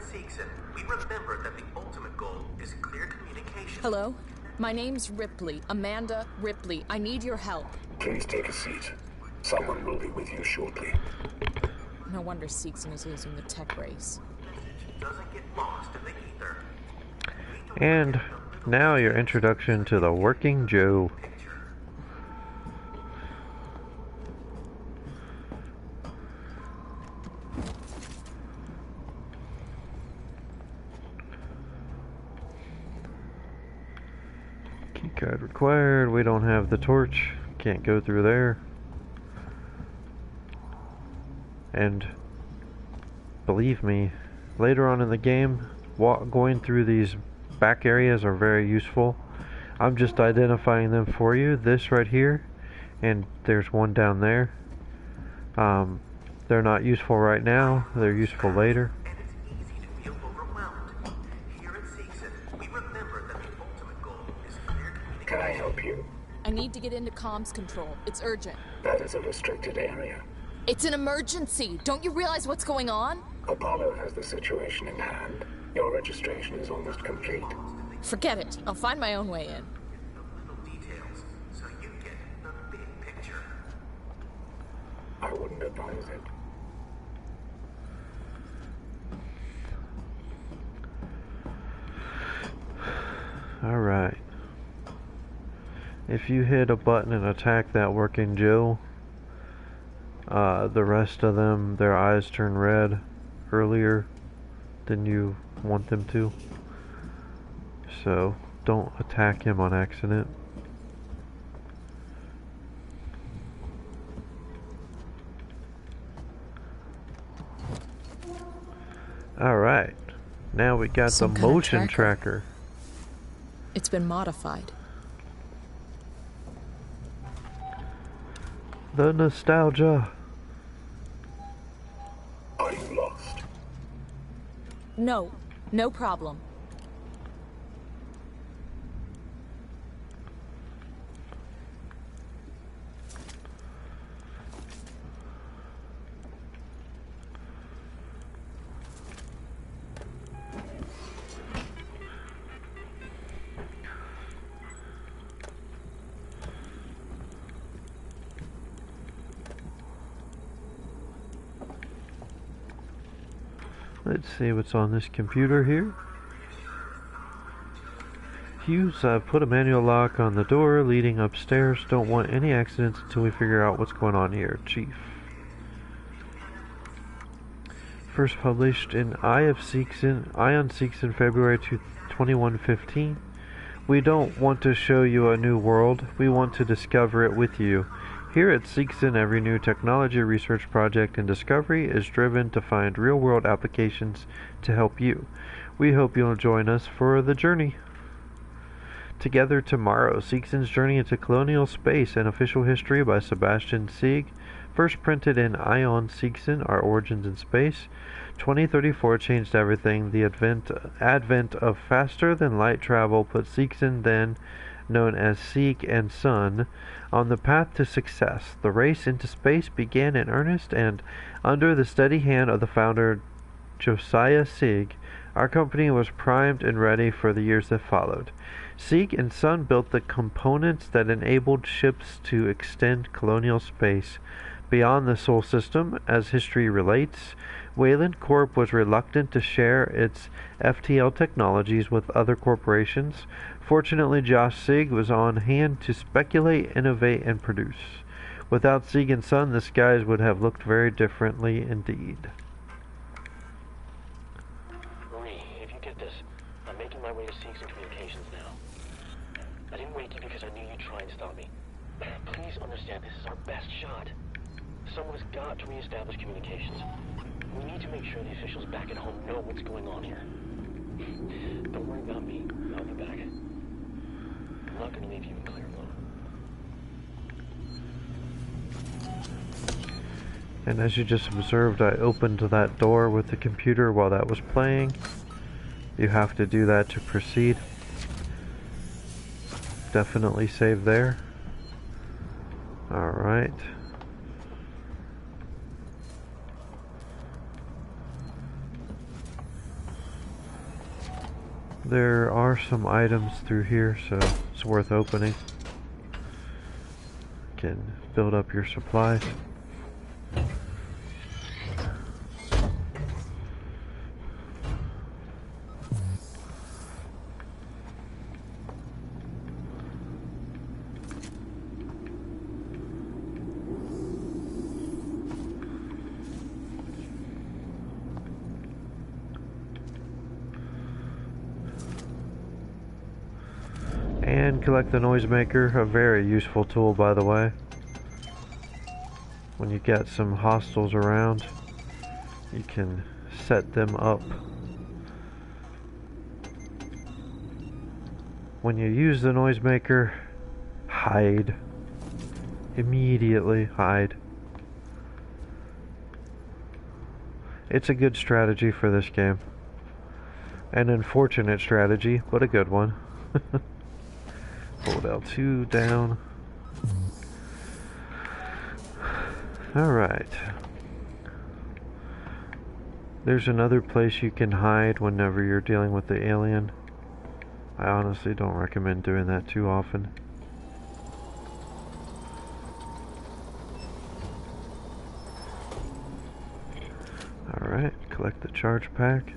Seegson, we remember that the ultimate goal is clear communication. Hello? My name's Ripley. Amanda Ripley. I need your help. Please take a seat. Someone will be with you shortly. No wonder Seegson is losing the tech race. Doesn't get lost in the ether. And now your introduction to the Working Joe. Keycard required. We don't have the torch. Can't go through there. And believe me, later on in the game, going through these back areas are very useful. I'm just identifying them for you. This right here, and there's one down there. They're not useful right now. They're useful later. And it's easy to feel overwhelmed. Here at Seegson, we remember that the ultimate goal is clear communication. Can I help you? I need to get into comms control. It's urgent. That is a restricted area. It's an emergency. Don't you realize what's going on? Apollo has the situation in hand. Your registration is almost complete. Forget it. I'll find my own way in. Little details, so you get the big picture. I wouldn't advise it. Alright. If you hit a button and attack that Working Joe, the rest of them, their eyes turn red earlier than you want them to. So don't attack him on accident. Alright. Now we got Some the kind of motion tracker. It's been modified. The nostalgia. Are you lost? No. No problem. Let's see what's on this computer here. Hughes, I've put a manual lock on the door leading upstairs. Don't want any accidents until we figure out what's going on here, Chief. First published in Ion Seegson, February 2115. We don't want to show you a new world. We want to discover it with you. Here at Seegson, every new technology research project and discovery is driven to find real-world applications to help you. We hope you'll join us for the journey. Together Tomorrow, Seegson's Journey into Colonial Space and Official History by Sebastian Sieg. First printed in Ion Seegson, Our Origins in Space. 2034 changed everything. The advent of faster-than-light travel put Seegson, then known as Sieg and Son, on the path to success. The race into space began in earnest, and under the steady hand of the founder Josiah Sieg, our company was primed and ready for the years that followed. Sieg and Son built the components that enabled ships to extend colonial space beyond the Sol system. As history relates, Wayland Corp was reluctant to share its FTL technologies with other corporations. Fortunately, Josh Sieg was on hand to speculate, innovate, and produce. Without Sieg and Son, the skies would have looked very differently indeed. Marie, if you get this, I'm making my way to Seegson Communications now. I didn't wake you because I knew you'd try and stop me. Please understand, this is our best shot. Someone's got to reestablish communications. We need to make sure the officials back at home know what's going on here. Don't worry about me. I'll be back. I'm not going to leave you in Claire alone. And as you just observed, I opened that door with the computer while that was playing. You have to do that to proceed. Definitely save there. Alright. There are some items through here, so it's worth opening. Can build up your supplies. And collect the noisemaker, a very useful tool, by the way. When you get some hostiles around, you can set them up. When you use the noisemaker, hide. Immediately hide. It's a good strategy for this game. An unfortunate strategy, but a good one. Hold L2 down. Alright. There's another place you can hide whenever you're dealing with the alien. I honestly don't recommend doing that too often. Alright, collect the charge pack.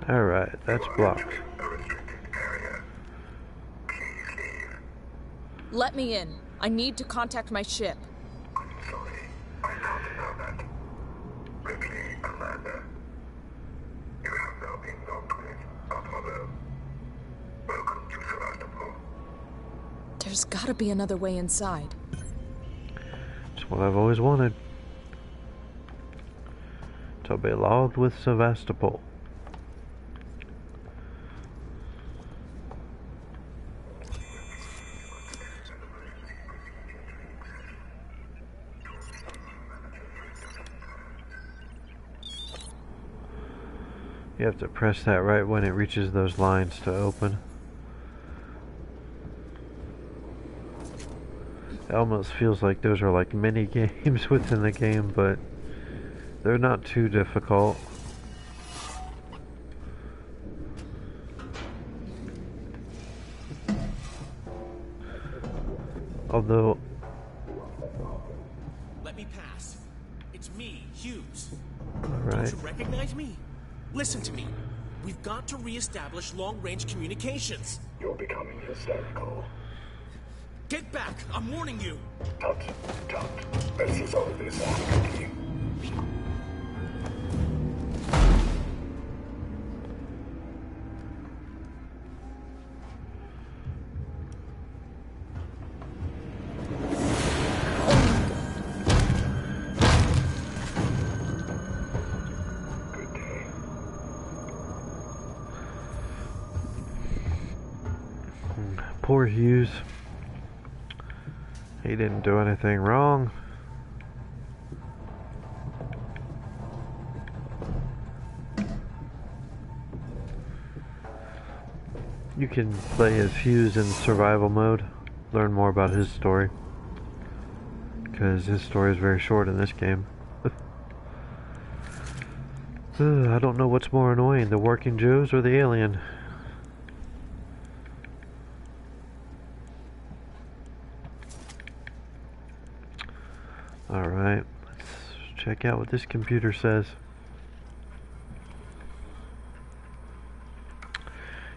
Alright, that's blocked. Let me in. I need to contact my ship. Sorry, I don't know that. Ripley, Amanda. You have now been locked with Apollo. Welcome to Sevastopol. There's gotta be another way inside. It's what I've always wanted. To be logged with Sevastopol. You have to press that right when it reaches those lines to open. It almost feels like those are like mini games within the game, but they're not too difficult. Although... Let me pass. It's me, Hughes. Alright. Don't you recognize me? Listen to me. We've got to re-establish long-range communications. You're becoming hysterical. Get back! I'm warning you! Tut, tut. Let's resolve this amicably. Poor Hughes. He didn't do anything wrong. You can play as Hughes in survival mode, learn more about his story, because his story is very short in this game. I don't know what's more annoying, the working Joes or the alien. Alright, let's check out what this computer says.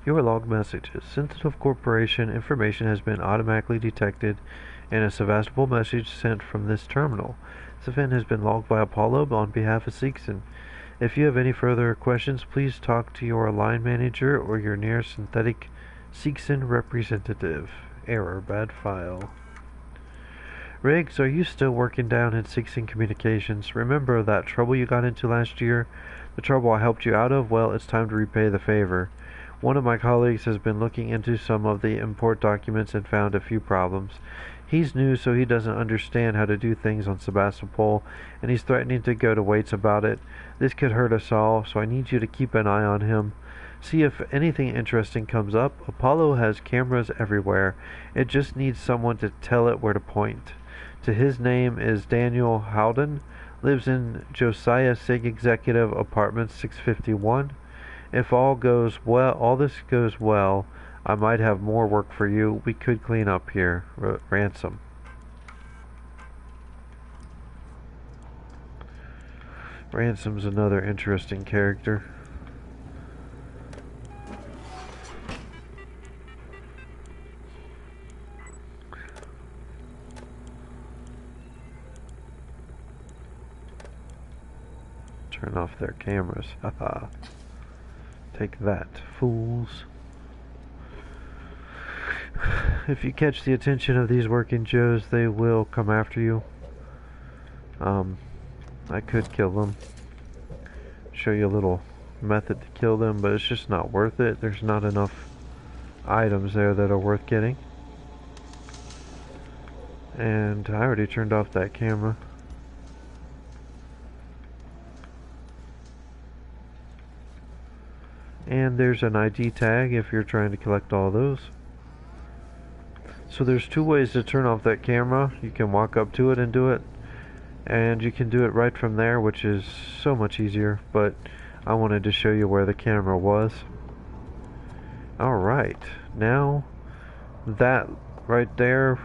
Your log messages. Sensitive corporation information has been automatically detected in a Sevastopol message sent from this terminal. This event has been logged by Apollo on behalf of Seegson. If you have any further questions, please talk to your line manager or your nearest synthetic Seegson representative. Error, bad file. Riggs, are you still working down in Seegson Communications? Remember that trouble you got into last year? The trouble I helped you out of? Well, it's time to repay the favor. One of my colleagues has been looking into some of the import documents and found a few problems. He's new, so he doesn't understand how to do things on Sebastopol, and he's threatening to go to Waits about it. This could hurt us all, so I need you to keep an eye on him. See if anything interesting comes up. Apollo has cameras everywhere. It just needs someone to tell it where to point. To his name is Daniel Howden. Lives in Josiah Sig Executive Apartment 651. If all this goes well, I might have more work for you. We could clean up here. Ransom. Ransom's another interesting character. Turn off their cameras. Haha. Take that, fools. If you catch the attention of these working Joes, they will come after you. I could kill them. Show you a little method to kill them, but it's just not worth it. There's not enough items there that are worth getting. And I already turned off that camera. And there's an ID tag if you're trying to collect all those. So there's two ways to turn off that camera. You can walk up to it and do it, and you can do it right from there, which is so much easier, but I wanted to show you where the camera was. Alright, now that right there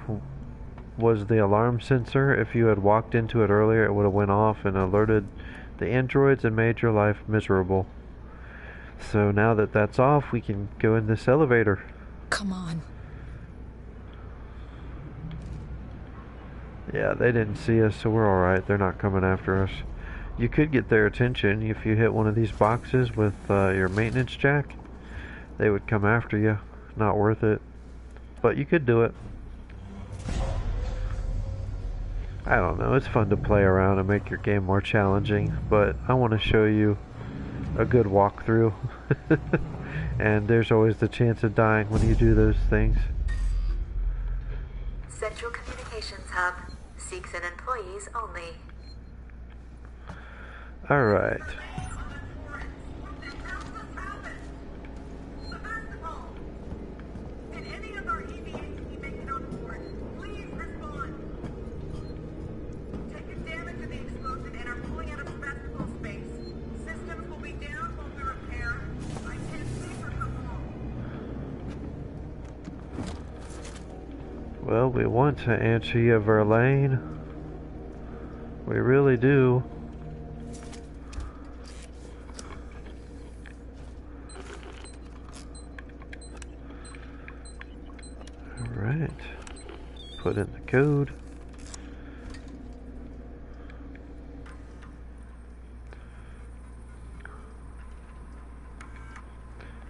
was the alarm sensor. If you had walked into it earlier, it would have went off and alerted the androids and made your life miserable. So now that that's off, we can go in this elevator. Come on. Yeah, they didn't see us, so we're alright. They're not coming after us. You could get their attention if you hit one of these boxes with your maintenance jack. They would come after you. Not worth it. But you could do it. I don't know. It's fun to play around and make your game more challenging, but I want to show you a good walkthrough. And there's always the chance of dying when you do those things. Central Communications Hub. Seeks and employees only. Alright. Did any of our EVAs make it on board? Please respond. Taking damage in the explosion and are pulling out of festival space. Systems will be down while we repair. I can't say for how long. Well, we want to answer you, Verlaine. We really do. Alright. Put in the code.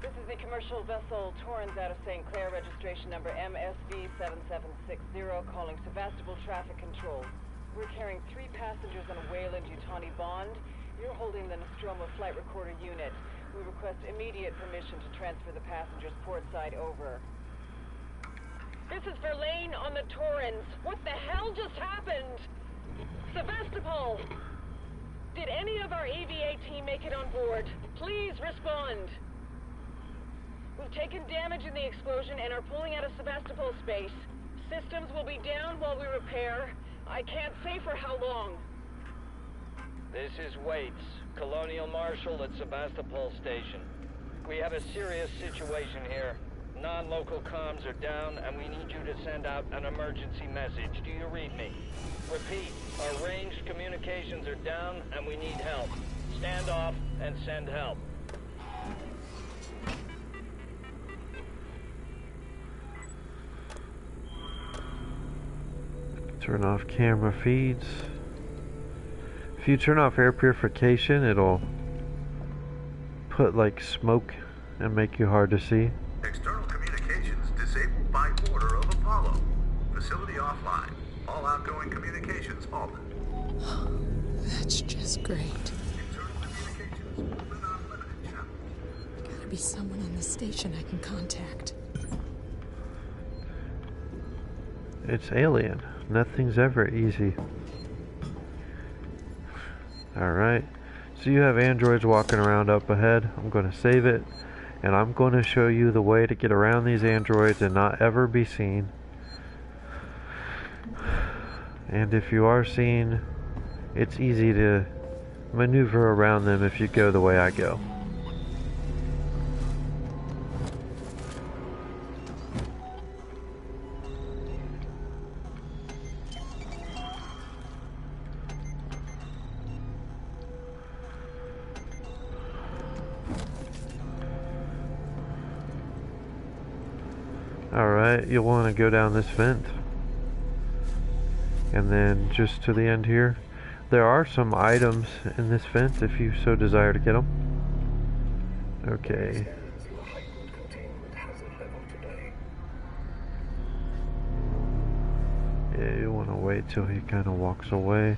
This is the commercial vessel Torrens out of St. Clair, registration number MSV7760, calling Sevastopol Traffic Control. We're carrying 3 passengers on a Wayland-Yutani bond. You're holding the Nostromo flight recorder unit. We request immediate permission to transfer the passengers port side over. This is Verlaine on the Torrens. What the hell just happened? Sevastopol! Did any of our EVA team make it on board? Please respond. We've taken damage in the explosion and are pulling out of Sevastopol space. Systems will be down while we repair. I can't say for how long. This is Waits, Colonial Marshal at Sevastopol Station. We have a serious situation here. Non-local comms are down, and we need you to send out an emergency message. Do you read me? Repeat, our ranged communications are down, and we need help. Stand off and send help. Turn off camera feeds. If you turn off air purification, it'll put like smoke and make you hard to see. External communications disabled by order of Apollo. Facility offline. All outgoing communications halted. That's just great. Internal communications open on limited channels. Gotta be someone on the station I can contact. It's Alien. Nothing's ever easy. Alright. So you have androids walking around up ahead. I'm going to save it. And I'm going to show you the way to get around these androids and not ever be seen. And if you are seen, it's easy to maneuver around them if you go the way I go. Alright, you'll want to go down this vent. And then just to the end here. There are some items in this vent if you so desire to get them. Okay. Yeah, you want to wait till he kind of walks away.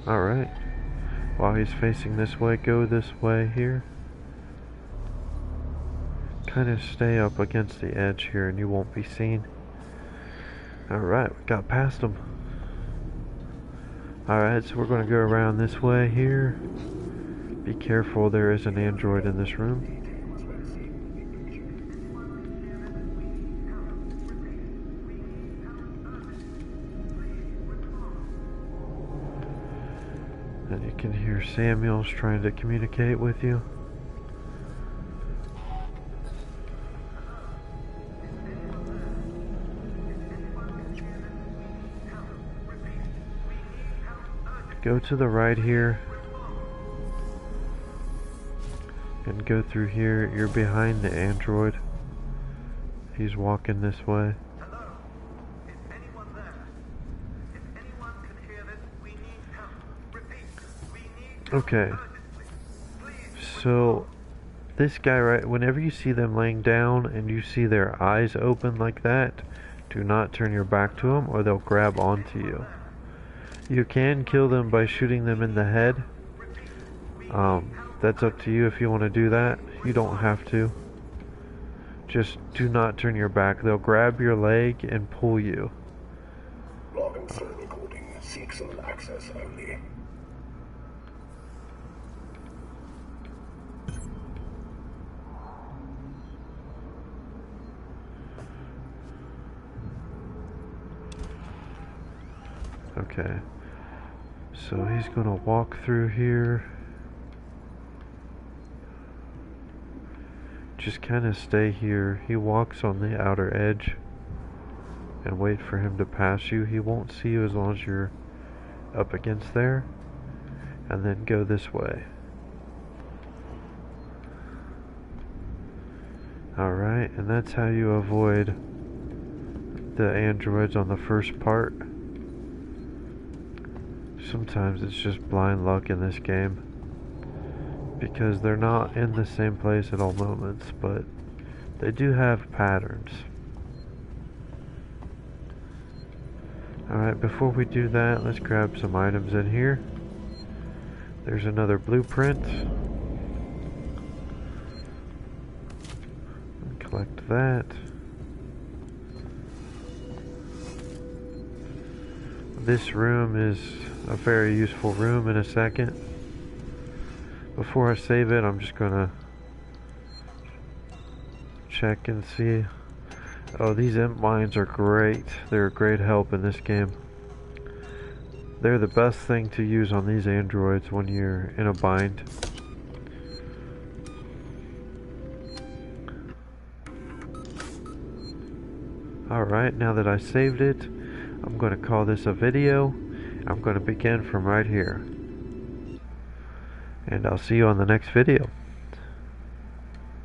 Alright. While he's facing this way, go this way here. Kind of stay up against the edge here and you won't be seen. Alright, we got past him. Alright, so we're going to go around this way here. Be careful, there is an android in this room. And you can hear Samuel's trying to communicate with you. Go to the right here. And go through here. You're behind the android. He's walking this way. Hello? Is anyone there? If anyone can hear this, we need help. Repeat, we need help Okay. urgently. Please. So this guy, right, whenever you see them laying down and you see their eyes open like that, do not turn your back to them or they'll grab onto you. You can kill them by shooting them in the head. That's up to you if you want to do that. You don't have to. Just do not turn your back. They'll grab your leg and pull you. Log and flow recording. Seeks on access only. Okay. So he's gonna walk through here. Just kind of stay here. He walks on the outer edge and wait for him to pass you. He won't see you as long as you're up against there. And then go this way. Alright, and that's how you avoid the androids on the first part. Sometimes it's just blind luck in this game because they're not in the same place at all moments, but they do have patterns. Alright, before we do that, let's grab some items in here. There's another blueprint. Collect that. This room is a very useful room in a second. Before I save it, I'm just gonna check and see. Oh, these imp mines are great. They're a great help in this game. They're the best thing to use on these androids when you're in a bind. Alright, now that I saved it, I'm going to call this a video. I'm going to begin from right here. And I'll see you on the next video.